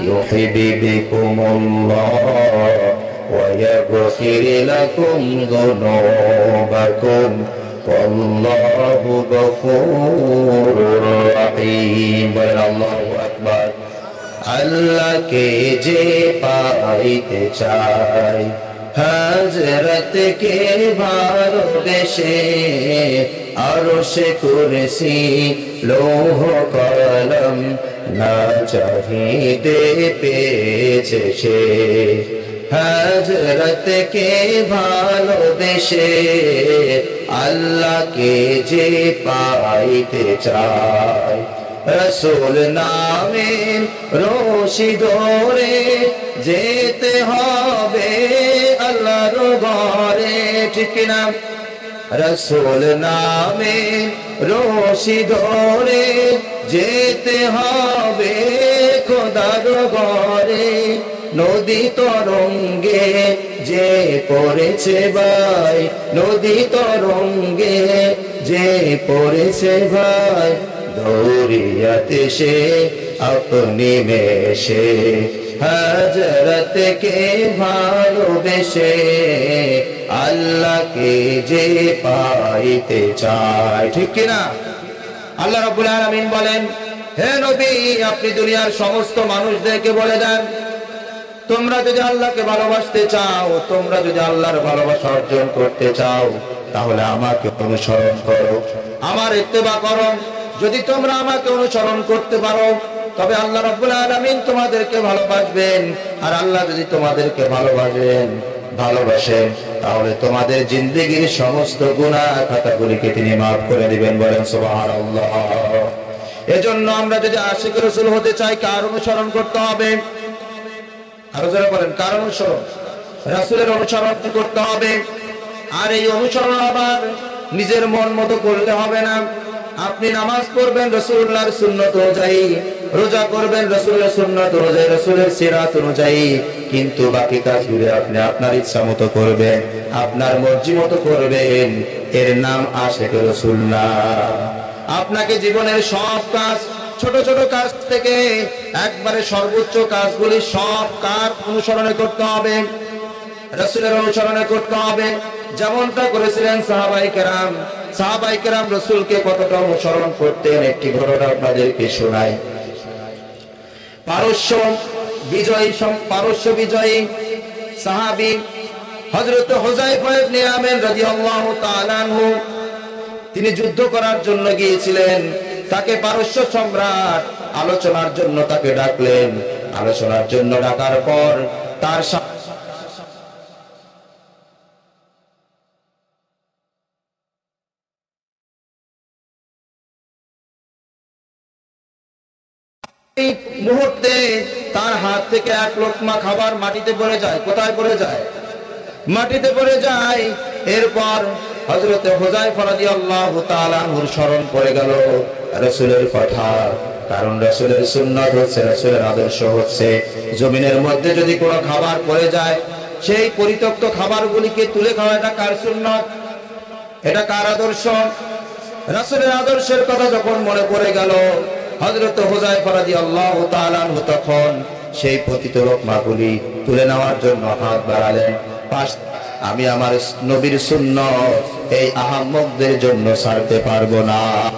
يحببكم الله ويغفر لكم ذنوبكم والله غفور رحيم الله أكبر আল্লাহকে যে পাইতে চাই হযরতকে ভালোবেসে আরশে কুরসি লৌহ কলম না চাহিদে পেয়েছে সে হযরতকে ভালোবেসে আল্লাহকে যে পাইতে চায় রসুল নামের রশি ধরে যেতে হবে আল্লাহর ঘরে ঠিক না রসুল নামের রশি ধরে যেতে হবে খোদার ঘরে নদী তরঙ্গে যে পড়েছে ভাই নদী তরঙ্গে যে পড়েছে ভাই দৌড়িয়াতে সে আপনি মেশে হযরতকে ভালোবেসে আল্লাহকে যে পাইতে চায় ঠিক কিনা আল্লাহ রাব্বুল আলামিন বলেন হে নবী আপনি দুনিয়ার সমস্ত মানুষদেরকে বলে দেন তোমরা যদি আল্লাহকে ভালোবাসতে চাও তোমরা যদি আল্লাহর ভালোবাসা অর্জন করতে চাও তাহলে আমাকে অনুসরণ করো আমার ইত্তেবা করো যদি তোমরা আমাকে অনুসরণ করতে পারো তবে আল্লাহ রাব্বুল আলামিন তোমাদেরকে ভালোবাসবেন আর আল্লাহ যদি তোমাদেরকে ভালোবাসেন তাহলে তোমাদের জিন্দেগীর সমস্ত গুনাহ খাতাগুলিকে তিনি maaf করে দিবেন বলেন সুবহানাল্লাহ এজন্য আমরা যদি আশিক রাসূল হতে চাই কার অনুসরণ করতে হবে আরো যারা বলেন কার অনুসরণ রাসূলের অনুসরণ করতে হবে আর এই অনুসরণ আবার নিজের মন মতো করলে হবে না আপনি নামাজ পড়বেন রাসূলুল্লাহর সুন্নাত অনুযায়ী রোজা করবেন রাসূলের সুন্নাত অনুযায়ী রাসূলের সিরাত অনুযায়ী কিন্তু বাকি কাজগুলো আপনি আপনার ইচ্ছা মতো করবেন আপনার মর্জি মতো করবেন এর নাম আশিক রাসূল না আপনাকে জীবনের সব কাজ ছোট ছোট কাজ থেকে একবারে সর্বোচ্চ কাজগুলি সব কার অনুসরণে করতে হবে রাসূলের অনুসরণে করতে হবে যেমনটা করেছিলেন সাহাবায়ে কেরাম রাসূলকে কতটা অনুসরণ করতেন একটি ঘটনা আপনাদেরকে শোনাই পারস্য বিজয়ী সাহাবী হযরত হুযায়ফা ইবনে ইয়ামান রাদিয়াল্লাহু তাআলা আনহু তিনি যুদ্ধ করার জন্য গিয়েছিলেন তাকে পারস্য সম্রাট আলোচনার জন্য তাকে ডাকলেন আলোচনার জন্য ডাকার পর তার মুহূর্তে তার হাত থেকে এক লোকমা খাবার মাটিতে পড়ে যায় কোথায় পড়ে যায় মাটিতে পড়ে যায় এরপর হযরত হুযায়ফা রাদিয়াল্লাহু তাআলা আনহুর স্মরণ পড়ে গেল রাসূলের কথা কারণ রাসূলের সুন্নাত হচ্ছে রাসূলের আদর্শ হচ্ছে জমিনের মধ্যে যদি কোনো খাবার পড়ে যায় সেই পরিত্যক্ত খাবারগুলিকে তুলে খাওয়া এটা কার সুন্নাত এটা কার আদর্শ রাসূলের আদর্শের কথা যখন মনে পড়ে গেল হযরত হুযায়ফা রাদিয়াল্লাহু তাআলা আনহু তখন সেই পতিত লোকমাগুলি তুলে নেওয়ার জন্য হাত বাড়ালেন আমি আমার নবীর সুন্নাত এই আহাম্মকদের জন্য ছাড়তে পারবো না